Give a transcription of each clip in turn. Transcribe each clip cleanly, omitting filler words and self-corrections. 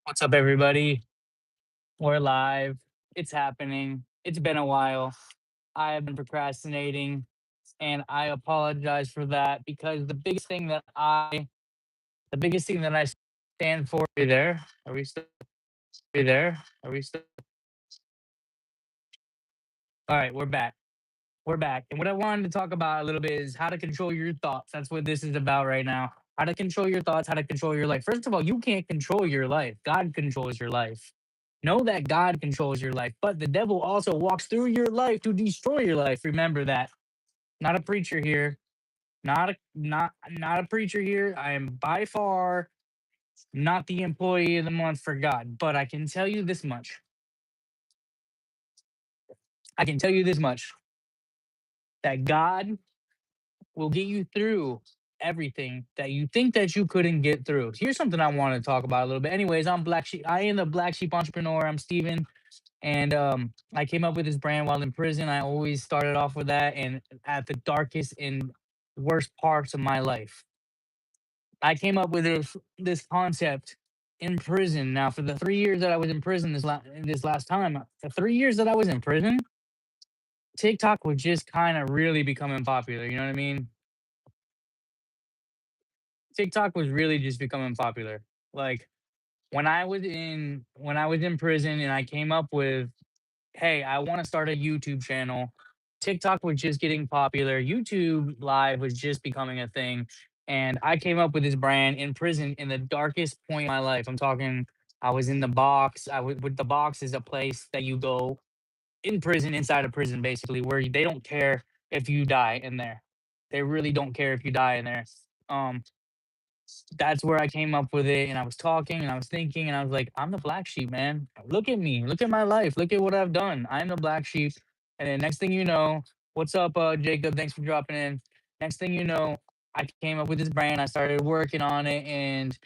What's up, everybody? We're live. It's happening. It's been a while. I have been procrastinating, and I apologize for that because the biggest thing that I stand for. Are we there? Are we still? Are we there? Are we still? All right, we're back. We're back. And what I wanted to talk about a little bit is how to control your thoughts. That's what this is about right now. How to control your thoughts, how to control your life. First of all, you can't control your life. God controls your life. Know that God controls your life, but the devil also walks through your life to destroy your life. Remember that. Not a preacher here. Not a preacher here. I am by far not the employee of the month for God, but I can tell you this much. I can tell you this much that God will get you through everything that you think that you couldn't get through. Here's something I want to talk about a little bit. Anyways, I'm Black Sheep. I am the Black Sheep entrepreneur. I'm Steven. And I came up with this brand while in prison. I always started off with that. And at the darkest and worst parts of my life, I came up with this concept in prison. Now, for the 3 years that I was in prison this last time, the 3 years that I was in prison, TikTok was just kind of really becoming popular. You know what I mean? TikTok was really just becoming popular. Like when I was in prison and I came up with, hey, I want to start a YouTube channel. TikTok was just getting popular. YouTube Live was just becoming a thing. And I came up with this brand in prison in the darkest point of my life. I'm talking, I was in the box. With the box is a place that you go in prison, inside of prison, basically, where they don't care if you die in there. They really don't care if you die in there. Um, that's where I came up with it. And I was talking and I was thinking, and I was like, I'm the black sheep, man. Look at me. Look at my life. Look at what I've done. I'm the black sheep. And then next thing you know, what's up, Jacob? Thanks for dropping in. Next thing you know, I came up with this brand. I started working on it. And,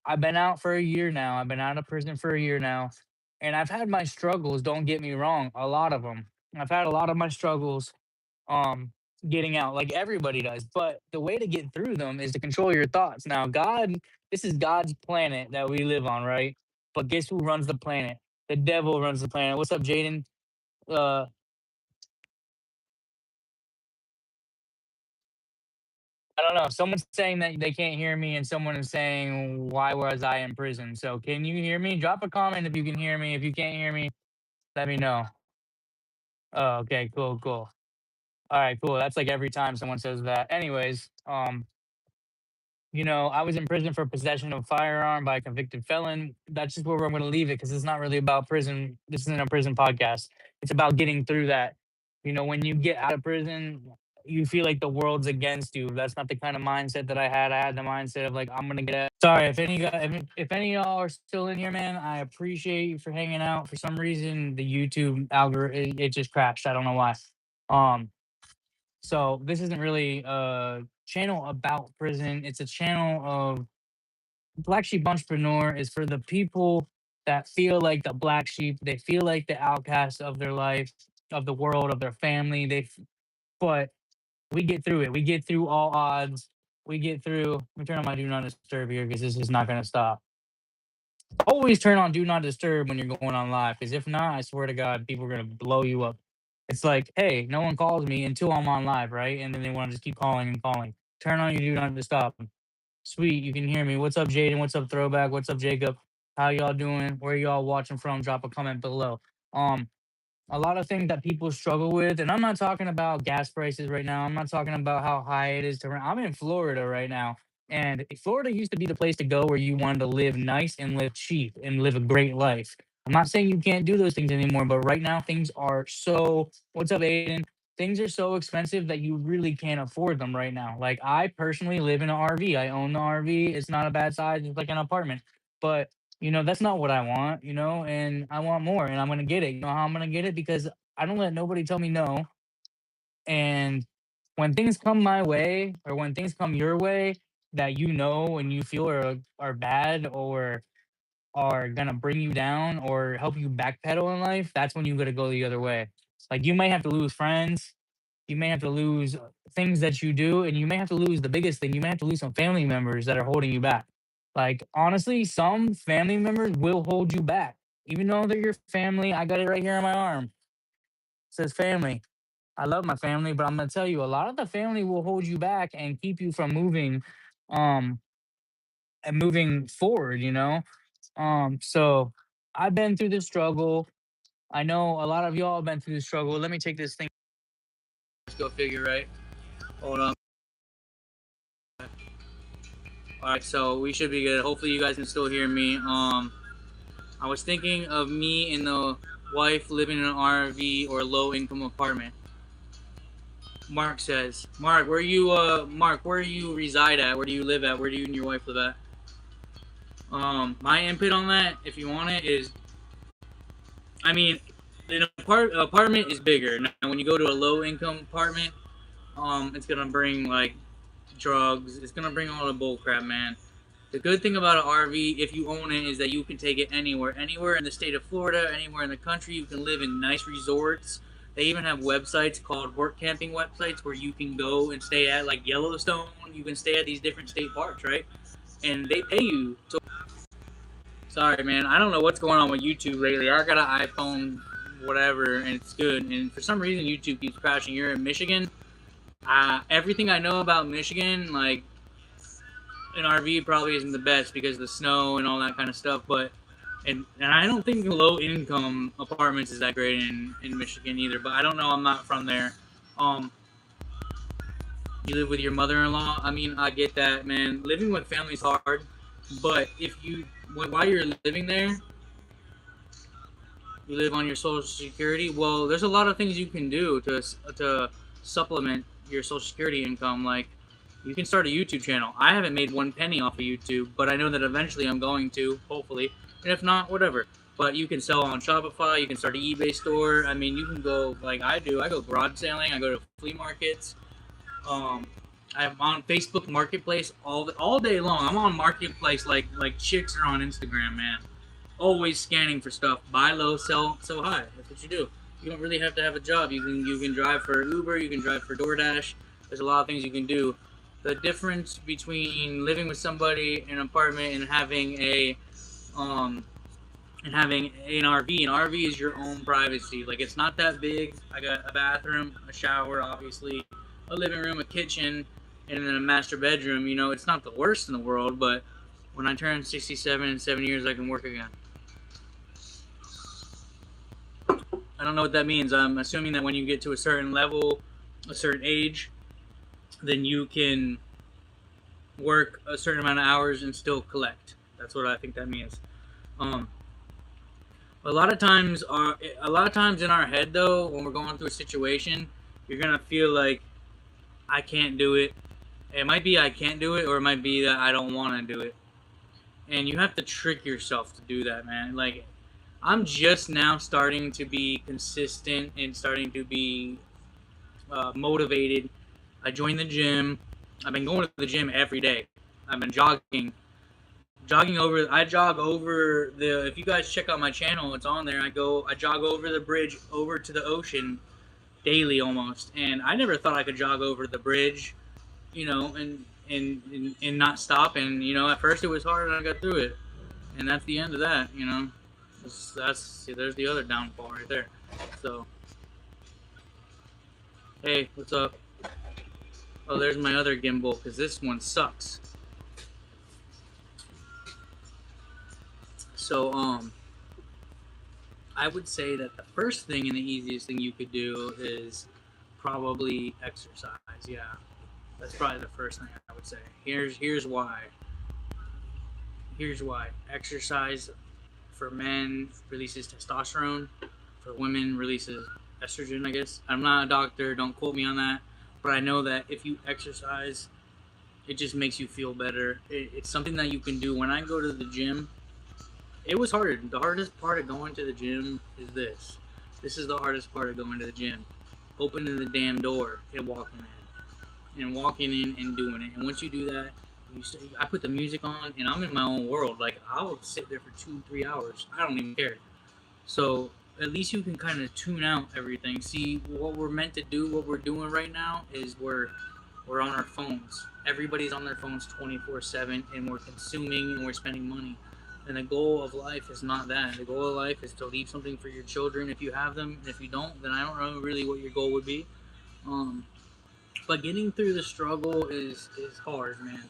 I've been out for a year now. I've been out of prison for a year now. And I've had my struggles. Don't get me wrong. A lot of them. I've had a lot of my struggles um getting out like everybody does, but the way to get through them is to control your thoughts. Now God, this is God's planet that we live on, right? But guess who runs the planet? The devil runs the planet. What's up, Jaden? uh I don't know, someone's saying that they can't hear me and someone is saying why was I in prison. So can you hear me? Drop a comment if you can hear me. If you can't hear me, let me know. Oh, okay, cool. All right, cool. That's like every time someone says that. Anyways, I was in prison for possession of a firearm by a convicted felon. That's just where I'm going to leave it because it's not really about prison. This isn't a prison podcast. It's about getting through that. When you get out of prison, you feel like the world's against you. That's not the kind of mindset that I had. I had the mindset of like, I'm gonna get out. Sorry if any of y'all are still in here, man. I appreciate you for hanging out. For some reason, the YouTube algorithm it just crashed. I don't know why. Um, so this isn't really a channel about prison. It's a channel of Black Sheep Entrepreneur is for the people that feel like the black sheep. They feel like the outcast of their life, of the world, of their family. But we get through it. We get through all odds. We get through. Let me turn on my do not disturb here because this is not going to stop. Always turn on do not disturb when you're going on live because if not, I swear to God, people are going to blow you up. It's like, hey, no one calls me until I'm on live, right? And then they want to just keep calling and calling. Turn on your do not disturb. Sweet, you can hear me. What's up, Jaden? What's up, Throwback? What's up, Jacob? How y'all doing? Where y'all watching from? Drop a comment below. Um, a lot of things that people struggle with, and I'm not talking about gas prices right now. I'm not talking about how high it is to rent. I'm in Florida right now, and Florida used to be the place to go where you wanted to live nice and live cheap and live a great life. I'm not saying you can't do those things anymore, but right now things are so. What's up, Aiden? Things are so expensive that you really can't afford them right now. Like I personally live in an RV. I own the RV. It's not a bad size. It's like an apartment, but that's not what I want, and I want more and I'm gonna get it. You know how I'm gonna get it? Because I don't let nobody tell me no. And when things come my way or when things come your way that and you feel are bad or are gonna bring you down or help you backpedal in life, that's when you gotta go the other way. Like you may have to lose friends, you may have to lose things that you do, and you may have to lose the biggest thing, you may have to lose some family members that are holding you back. Like, honestly, some family members will hold you back. Even though they're your family, I got it right here on my arm. It says family. I love my family, but I'm gonna tell you, a lot of the family will hold you back and keep you from moving, um, and moving forward, you know? So I've been through the struggle. I know a lot of y'all have been through the struggle. Let me take this thing. Let's go figure, right? Hold on. All right, so we should be good. Hopefully, you guys can still hear me. I was thinking of me and the wife living in an RV or low income apartment. Mark says, Mark, where you reside at? Where do you live at? Where do you and your wife live at? My input on that, if you want it, is, I mean, an apartment is bigger. Now, when you go to a low income apartment, it's gonna bring like drugs. It's gonna bring all the bull crap, man. The good thing about an RV, if you own it, is that you can take it anywhere in the state of Florida, anywhere in the country. You can live in nice resorts. They even have websites called work camping websites where you can go and stay at, like Yellowstone. You can stay at these different state parks, right? And they pay you. So, sorry, man. I don't know what's going on with YouTube lately. I got an iPhone, whatever, and it's good. And for some reason, YouTube keeps crashing. You're in Michigan. Everything I know about Michigan, like, an RV probably isn't the best because of the snow and all that kind of stuff. But and I don't think low income apartments is that great in Michigan either. But I don't know. I'm not from there. Um, you live with your mother-in-law. I mean, I get that, man. Living with family is hard, but if you while you're living there, you live on your social security. Well, there's a lot of things you can do to supplement your social security income. Like, you can start a YouTube channel. I haven't made one penny off of YouTube, but I know that eventually I'm going to, hopefully. And if not, whatever. But you can sell on Shopify. You can start an eBay store. I mean, you can go like I do. I go garage sailing. I go to flea markets. Um, I'm on Facebook Marketplace all day long. I'm on Marketplace like chicks are on Instagram, man. Always scanning for stuff. Buy low, sell high. That's what you do. You don't really have to have a job. You can drive for Uber. You can drive for DoorDash. There's a lot of things you can do. The difference between living with somebody in an apartment and having an RV. An RV is your own privacy. Like, it's not that big. I got a bathroom, a shower, obviously, a living room, a kitchen, and then a master bedroom. You know, it's not the worst in the world, but when I turn 67 in 7 years, I can work again. I don't know what that means. I'm assuming that when you get to a certain level, a certain age, then you can work a certain amount of hours and still collect. That's what I think that means. Um, a lot of times in our head, though, when we're going through a situation, you're gonna feel like I can't do it. It might be I can't do it, or it might be that I don't want to do it. And you have to trick yourself to do that, man. Like, I'm just now starting to be consistent and starting to be motivated. I joined the gym. I've been going to the gym every day. I've been jogging. I jog over the, if you guys check out my channel, it's on there. I jog over the bridge over to the ocean daily almost. And I never thought I could jog over the bridge, you know, and not stop. And, you know, at first it was hard and I got through it. And that's the end of that, you know. There's the other downfall right there. So, hey, what's up? Oh, there's my other gimbal, because this one sucks. So, I would say that the first thing and the easiest thing you could do is probably exercise. Yeah, that's probably the first thing I would say. Here's why. Here's why. Exercise for men releases testosterone. For women releases estrogen, I guess. I'm not a doctor. Don't quote me on that. But I know that if you exercise, it just makes you feel better. It's something that you can do. When I go to the gym, it was hard. The hardest part of going to the gym is this. This is the hardest part of going to the gym. Opening the damn door and walking in. And walking in and doing it. And once you do that, I put the music on and I'm in my own world. Like, I'll sit there for 2-3 hours. I don't even care. So at least you can kind of tune out everything. See, what we're meant to do, what we're doing right now is we're on our phones. Everybody's on their phones 24/7, and we're consuming and we're spending money. And the goal of life is not that. The goal of life is to leave something for your children if you have them. And if you don't, then I don't know really what your goal would be. Um, but getting through the struggle is hard, man.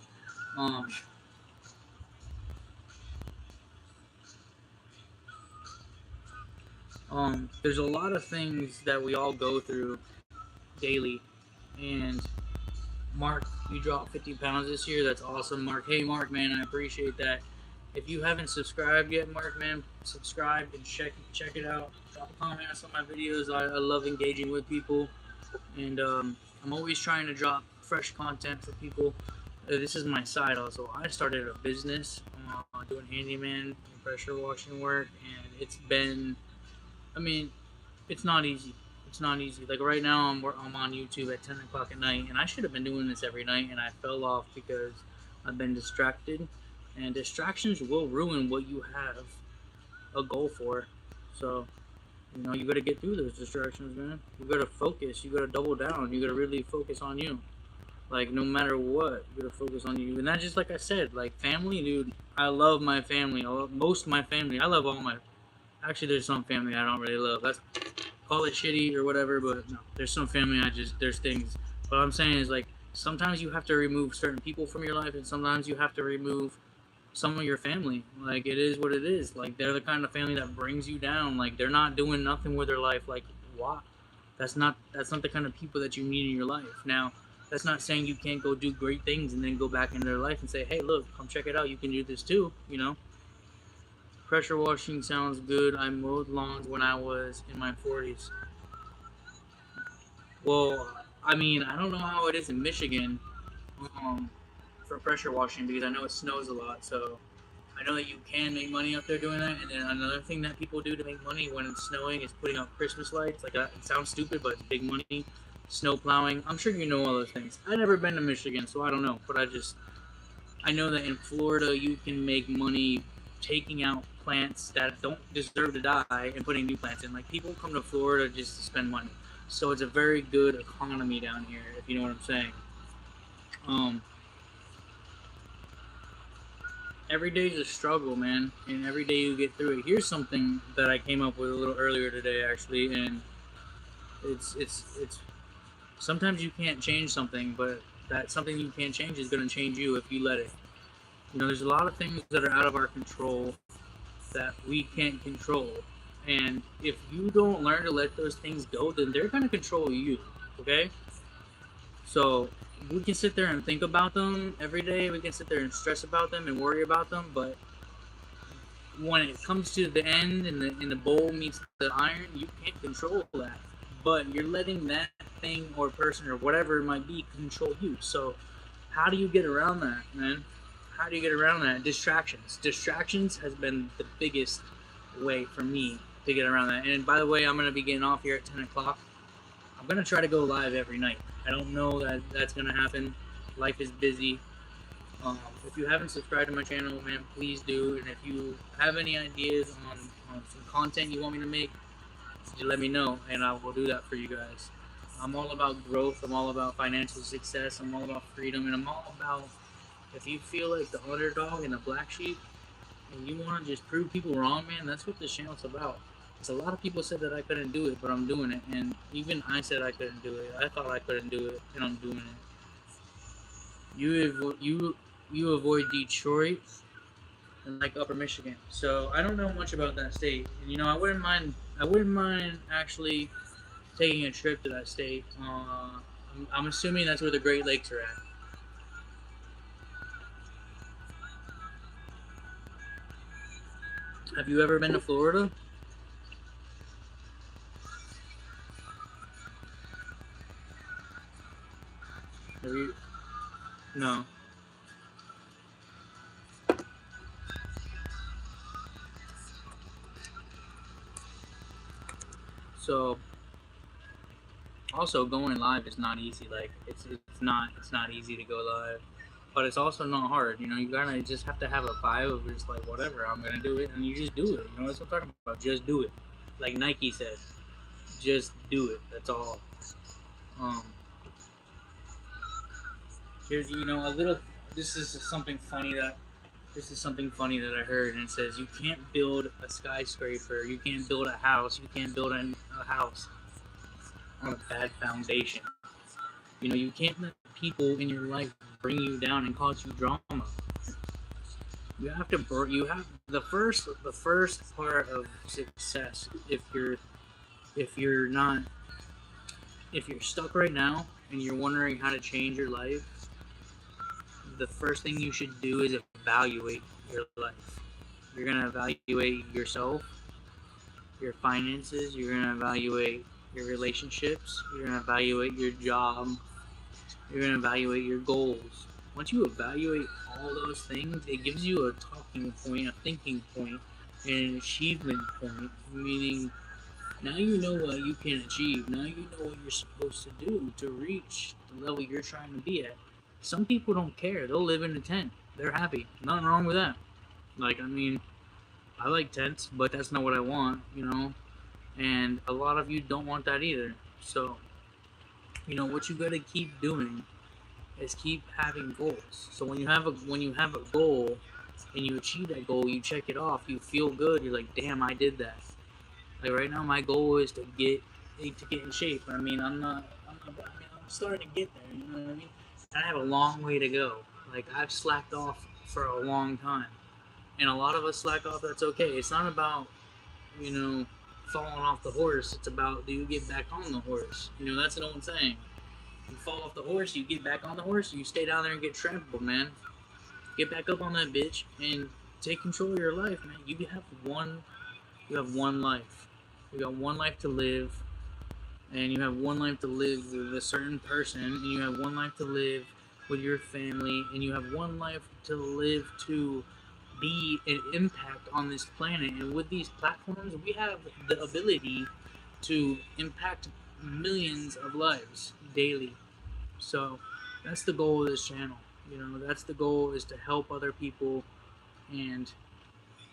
Um, there's a lot of things that we all go through daily, and Mark, you dropped 50 pounds this year. That's awesome, Mark. Hey, Mark, man, I appreciate that. If you haven't subscribed yet, Mark, man, subscribe and check it out. Drop a comment on some of my videos. I love engaging with people, and I'm always trying to drop fresh content for people. This is my side also. I started a business doing handyman and pressure washing work, and it's been, I mean, it's not easy. It's not easy. Like right now, I'm on YouTube at 10 o'clock at night, and I should have been doing this every night, and I fell off because I've been distracted, and distractions will ruin what you have a goal for. So, you got to get through those distractions, man. You got to focus. You got to double down. You got to really focus on you. Like no matter what, you got to focus on you. And that's just like I said, like family, dude. I love my family. I love most of my family. I love all my. Actually, there's some family I don't really love. That's call it shitty or whatever, but no, there's some family there's things. What I'm saying is like sometimes you have to remove certain people from your life, and sometimes you have to remove some of your family. Like it is what it is. Like they're the kind of family that brings you down. Like they're not doing nothing with their life. Like why? That's not the kind of people that you need in your life. Now, that's not saying you can't go do great things and then go back into their life and say, hey, look, come check it out. You can do this too. Pressure washing sounds good. I mowed lawns when I was in my 40s. Well, I mean, I don't know how it is in Michigan um, for pressure washing because I know it snows a lot. So I know that you can make money up there doing that. And then another thing that people do to make money when it's snowing is putting up Christmas lights. Like it sounds stupid, but it's big money. Snow plowing. I'm sure you know all those things. I've never been to Michigan, so I don't know. But I know that in Florida you can make money taking out plants that don't deserve to die and putting new plants in. Like people come to Florida just to spend money. So it's a very good economy down here, if you know what I'm saying. Um, every day is a struggle, man, and every day you get through it. Here's something that I came up with a little earlier today, actually, and it's sometimes you can't change something, but that something you can't change is going to change you if you let it. There's a lot of things that are out of our control that we can't control. And if you don't learn to let those things go, then they're going to control you, okay? So we can sit there and think about them every day. We can sit there and stress about them and worry about them. But when it comes to the end and the bowl meets the iron, you can't control that. But you're letting that thing or person or whatever it might be control you. So how do you get around that, man? How do you get around that? Distractions has been the biggest way for me to get around that. And by the way, I'm going to be getting off here at 10 o'clock. I'm going to try to go live every night. I don't know that that's going to happen. Life is busy. If you haven't subscribed to my channel, man, please do. And if you have any ideas on some content you want me to make, you let me know, and I will do that for you guys. I'm all about growth. I'm all about financial success. I'm all about freedom. And I'm all about if you feel like the underdog and the black sheep and you want to just prove people wrong, man, that's what this channel's about. Because a lot of people said that I couldn't do it, but I'm doing it. And even I said I couldn't do it. I thought I couldn't do it, and I'm doing it. You avoid Detroit and like Upper Michigan. So I don't know much about that state. I wouldn't mind actually taking a trip to that state. I'm assuming that's where the Great Lakes are at. Have you ever been to Florida? Have you? No. So, also going live is not easy. Like it's not easy to go live, but it's also not hard. You gotta just have to have a vibe of just like whatever, I'm gonna do it, and you just do it. That's what I'm talking about. Just do it. Like Nike said, just do it. That's all. Um, Here's a little. This is something funny that I heard, and it says you can't build a skyscraper, you can't build a house, you can't build a house on a bad foundation. You can't let people in your life bring you down and cause you drama. You have to. You have the first part of success. If you're not if you're stuck right now and you're wondering how to change your life, the first thing you should do is evaluate your life. You're gonna evaluate yourself, your finances. You're gonna evaluate your relationships. You're gonna evaluate your job. You're gonna evaluate your goals. Once you evaluate all those things, it gives you a talking point, a thinking point, and an achievement point. Meaning, now you know what you can achieve. Now you know what you're supposed to do to reach the level you're trying to be at. Some people don't care. They'll live in a tent. They're happy. Nothing wrong with that. I like tents, but that's not what I want. And a lot of you don't want that either. So, what you gotta keep doing is keep having goals. So when you have a goal and you achieve that goal, you check it off, you feel good, you're like, damn, I did that. Like right now my goal is to get in shape. I'm starting to get there, you know what I mean? I have a long way to go. Like I've slacked off for a long time. And a lot of us slack off, that's okay. It's not about, you know, falling off the horse. It's about, do you get back on the horse? That's an old saying. You fall off the horse, you get back on the horse, you stay down there and get trampled, man. Get back up on that bitch and take control of your life, man. You have one life. You got one life to live, and you have one life to live with a certain person, and you have one life to live with your family, and you have one life to live to be an impact on this planet. And with these platforms, we have the ability to impact millions of lives daily. So that's the goal of this channel. That's the goal, is to help other people. And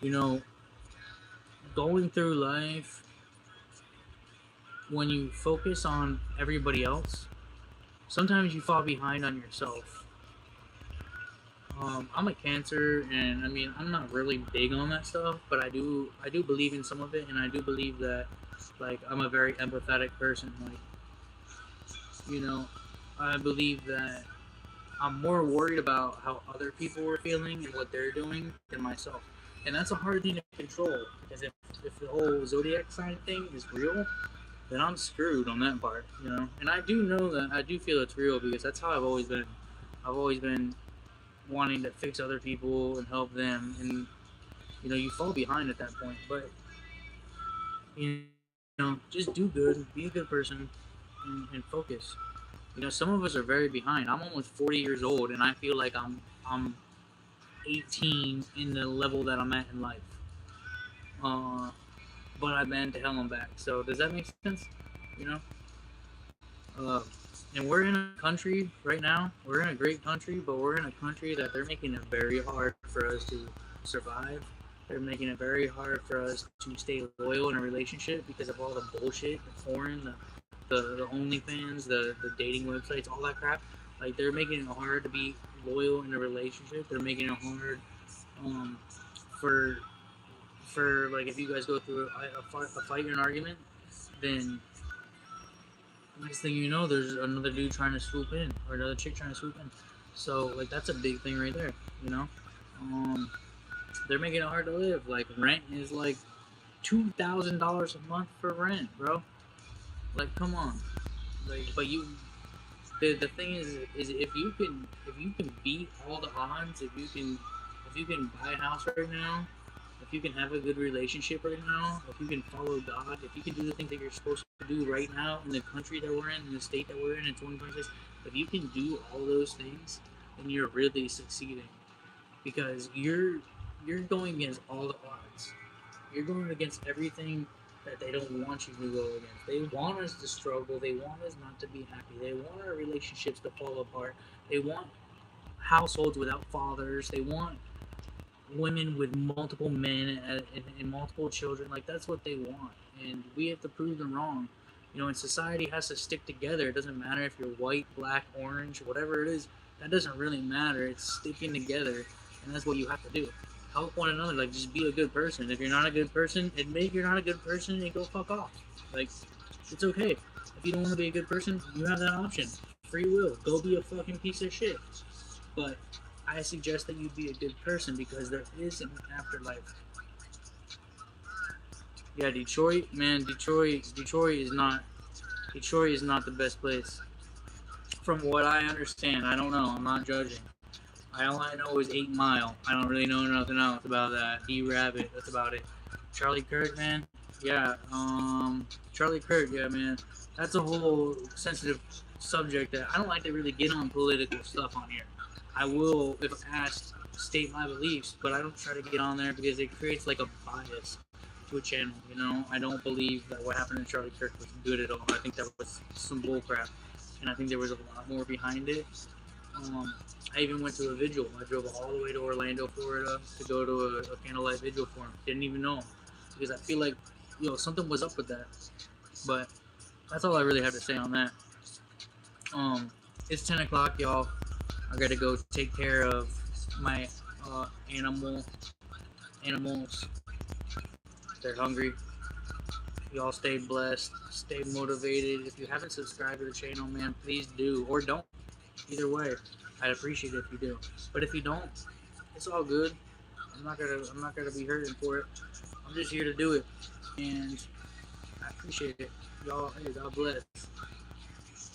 you know, going through life, when you focus on everybody else, sometimes you fall behind on yourself. I'm a Cancer, and I'm not really big on that stuff, but I do believe in some of it, and I do believe that, like, I'm a very empathetic person. Like, I believe that I'm more worried about how other people are feeling and what they're doing than myself. And that's a hard thing to control, because if the whole zodiac sign thing is real, then I'm screwed on that part. And I do know that, I do feel it's real, because that's how I've always been. I've always been wanting to fix other people and help them, and you fall behind at that point. But just do good, be a good person, and focus. Some of us are very behind. I'm almost 40 years old, and I feel like I'm 18 in the level that I'm at in life. But I've been to hell and back. So does that make sense? You know. Uh, and we're in a country right now. We're in a great country, but we're in a country that they're making it very hard for us to survive. They're making it very hard for us to stay loyal in a relationship because of all the bullshit, the porn, the OnlyFans, the dating websites, all that crap. Like, they're making it hard to be loyal in a relationship. They're making it hard for like, if you guys go through a fight or an argument, then next thing you know, there's another dude trying to swoop in, or another chick trying to swoop in. So, like, that's a big thing right there. They're making it hard to live. Like, rent is like $2,000 a month for rent, bro. Like, come on. Like, but the thing is if you can beat all the odds, if you can buy a house right now, if you can have a good relationship right now, if you can follow God, if you can do the things that you're supposed to do right now in the country that we're in the state that we're in 2026, if you can do all those things, then you're really succeeding, because you're going against all the odds. You're going against everything that they don't want you to go against. They want us to struggle. They want us not to be happy. They want our relationships to fall apart. They want households without fathers. They want women with multiple men and multiple children. Like, that's what they want, and we have to prove them wrong. And society has to stick together. It doesn't matter if you're white, black, orange, whatever it is. that doesn't really matter. It's sticking together, and that's what you have to do. Help one another. Like, just be a good person. If you're not a good person, admit you're not a good person and go fuck off. Like, it's okay. If you don't want to be a good person, you have that option. Free will. Go be a fucking piece of shit. But I suggest that you be a good person because there is an afterlife. Yeah, Detroit, man, Detroit is not the best place. From what I understand, I don't know. I'm not judging. All I know is 8 Mile. I don't really know nothing else about that. D-Rabbit, that's about it. Charlie Kirk, man. Yeah, Charlie Kirk, yeah, man. That's a whole sensitive subject that I don't like to really get on political stuff on here. I will, if asked, state my beliefs, but I don't try to get on there because it creates like a bias to a channel. You know, I don't believe that what happened to Charlie Kirk was good at all. I think that was some bullcrap, and I think there was a lot more behind it. Um, I even went to a vigil. I drove all the way to Orlando, Florida, to go to a candlelight vigil for him. Didn't even know because I feel like, something was up with that. But that's all I really have to say on that. It's 10 o'clock, y'all. I gotta go take care of my animals. They're hungry. Y'all stay blessed, stay motivated. If you haven't subscribed to the channel, man, please do, or don't. Either way, I'd appreciate it if you do. But if you don't, it's all good. I'm not gonna be hurting for it. I'm just here to do it, and I appreciate it. Y'all, hey, God bless.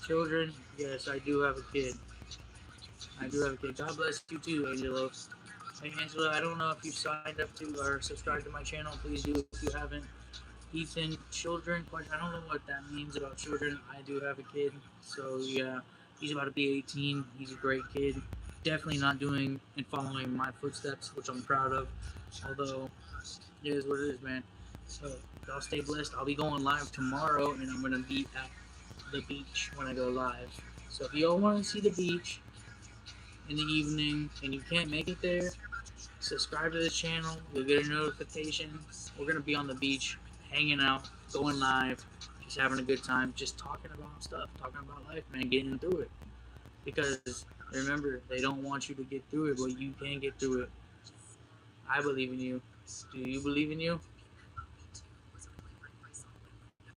Children, yes, I do have a kid. I do have a kid. God bless you too, Angelo. Hey, Angela, I don't know if you've signed up to or subscribed to my channel. Please do if you haven't. Ethan, children, I don't know what that means about children. I do have a kid, so yeah, he's about to be 18. He's a great kid. Definitely not doing and following my footsteps, which I'm proud of. Although, it is what it is, man. So, y'all stay blessed. I'll be going live tomorrow, and I'm going to be at the beach when I go live. So, if y'all want to see the beach in the evening and you can't make it there, subscribe to this channel. You'll get a notification. We're going to be on the beach, hanging out, going live, just having a good time, just talking about stuff, talking about life, man, getting through it. Because remember, they don't want you to get through it, but you can get through it. I believe in you. Do you believe in you?